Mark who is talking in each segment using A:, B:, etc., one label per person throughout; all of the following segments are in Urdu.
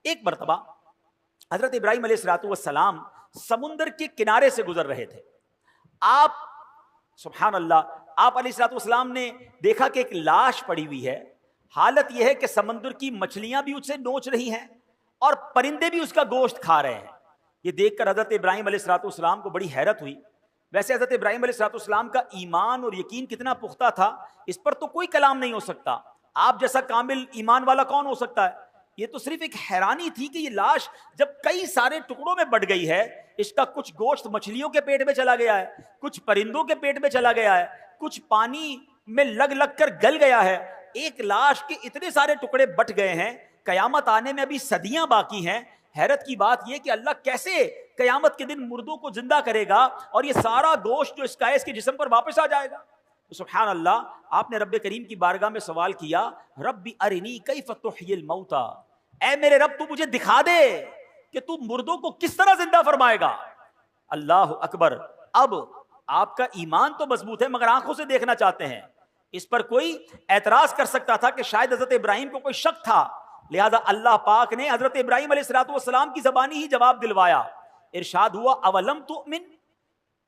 A: ایک مرتبہ حضرت ابراہیم علیہ الصلوۃ والسلام سمندر کے کنارے سے گزر رہے تھے. آپ سبحان اللہ آپ علیہ الصلوۃ والسلام نے دیکھا کہ ایک لاش پڑی ہوئی ہے. حالت یہ ہے کہ سمندر کی مچھلیاں بھی اسے نوچ رہی ہیں اور پرندے بھی اس کا گوشت کھا رہے ہیں. یہ دیکھ کر حضرت ابراہیم علیہ الصلوۃ والسلام کو بڑی حیرت ہوئی. ویسے حضرت ابراہیم علیہ الصلوۃ والسلام کا ایمان اور یقین کتنا پختہ تھا, اس پر تو کوئی کلام نہیں ہو سکتا. آپ جیسا کامل ایمان والا کون ہو سکتا ہے؟ یہ تو صرف ایک حیرانی تھی کہ یہ لاش جب کئی سارے ٹکڑوں میں بٹ گئی ہے, اس کا کچھ گوشت مچھلیوں کے پیٹ میں چلا گیا ہے, کچھ پرندوں کے پیٹ میں چلا گیا ہے, کچھ پانی میں لگ لگ کر گل گیا ہے. ایک لاش کے اتنے سارے ٹکڑے بٹ گئے ہیں, قیامت آنے میں ابھی صدیاں باقی ہیں. حیرت کی بات یہ کہ اللہ کیسے قیامت کے دن مردوں کو زندہ کرے گا اور یہ سارا گوشت جو اس کا ہے اس کے جسم پر واپس آ جائے گا. سبحان اللہ, آپ نے رب کریم کی بارگاہ میں سوال کیا, ربی ارنی کیف تحیی الموتى, اے میرے رب تو مجھے دکھا دے کہ تو مردوں کو کس طرح زندہ فرمائے گا. اللہ اکبر. اب آپ کا ایمان تو مضبوط ہے مگر آنکھوں سے دیکھنا چاہتے ہیں. اس پر کوئی اعتراض کر سکتا تھا کہ شاید حضرت ابراہیم کو کوئی شک تھا, لہذا اللہ پاک نے حضرت ابراہیم علیہ الصلوۃ والسلام کی زبانی ہی جواب دلوایا. ارشاد ہوا اولم تؤمن,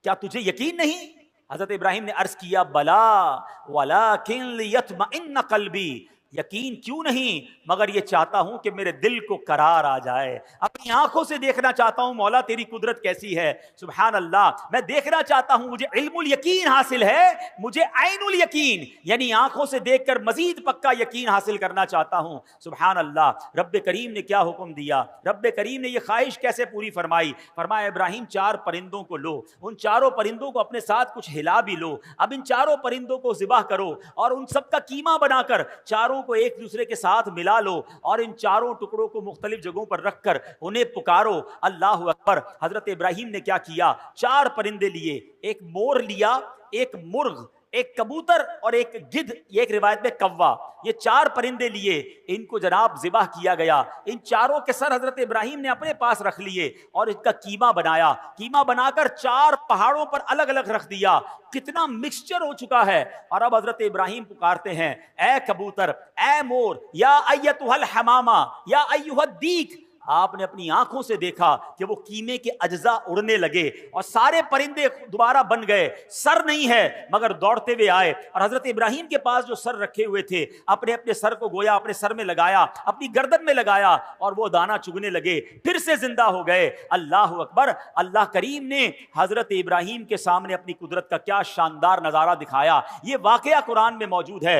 A: کیا تجھے یقین نہیں؟ حضرت ابراہیم نے عرض کیا بلا ولکن لیطمئن قلبی, یقین کیوں نہیں مگر یہ چاہتا ہوں کہ میرے دل کو قرار آ جائے. اپنی آنکھوں سے دیکھنا چاہتا ہوں مولا تیری قدرت کیسی ہے. سبحان اللہ, میں دیکھنا چاہتا ہوں, مجھے علم الیقین حاصل ہے, مجھے عین الیقین یعنی آنکھوں سے دیکھ کر مزید پکا یقین حاصل کرنا چاہتا ہوں. سبحان اللہ. رب کریم نے کیا حکم دیا, رب کریم نے یہ خواہش کیسے پوری فرمائی. فرمایا ابراہیم 4 پرندوں کو لو, ان چاروں پرندوں کو اپنے ساتھ کچھ ہلا بھی لو. اب ان چاروں پرندوں کو ذبح کرو اور ان سب کا قیمہ بنا کر چاروں کو ایک دوسرے کے ساتھ ملا لو اور ان چاروں ٹکڑوں کو مختلف جگہوں پر رکھ کر انہیں پکارو. اللہ اکبر. حضرت ابراہیم نے کیا کیا, 4 پرندے لیے, ایک مور لیا, ایک مرغ, ایک کبوتر اور ایک گدھ, ایک روایت میں کوا. یہ 4 پرندے لیے, ان کو جناب ذبح کیا گیا. ان چاروں کے سر حضرت ابراہیم نے اپنے پاس رکھ لیے اور ان کا قیمہ بنایا. قیمہ بنا کر 4 پہاڑوں پر الگ الگ رکھ دیا. کتنا مکسچر ہو چکا ہے. اور اب حضرت ابراہیم پکارتے ہیں, اے کبوتر, اے مور, یا ایتھا الحمامہ, یا ایھا الدیک. آپ نے اپنی آنکھوں سے دیکھا کہ وہ قیمے کے اجزاء اڑنے لگے اور سارے پرندے دوبارہ بن گئے. سر نہیں ہے مگر دوڑتے ہوئے آئے اور حضرت ابراہیم کے پاس جو سر رکھے ہوئے تھے اپنے اپنے سر کو گویا اپنے سر میں لگایا, اپنی گردن میں لگایا اور وہ دانہ چگنے لگے, پھر سے زندہ ہو گئے. اللہ اکبر. اللہ کریم نے حضرت ابراہیم کے سامنے اپنی قدرت کا کیا شاندار نظارہ دکھایا. یہ واقعہ قرآن میں موجود ہے.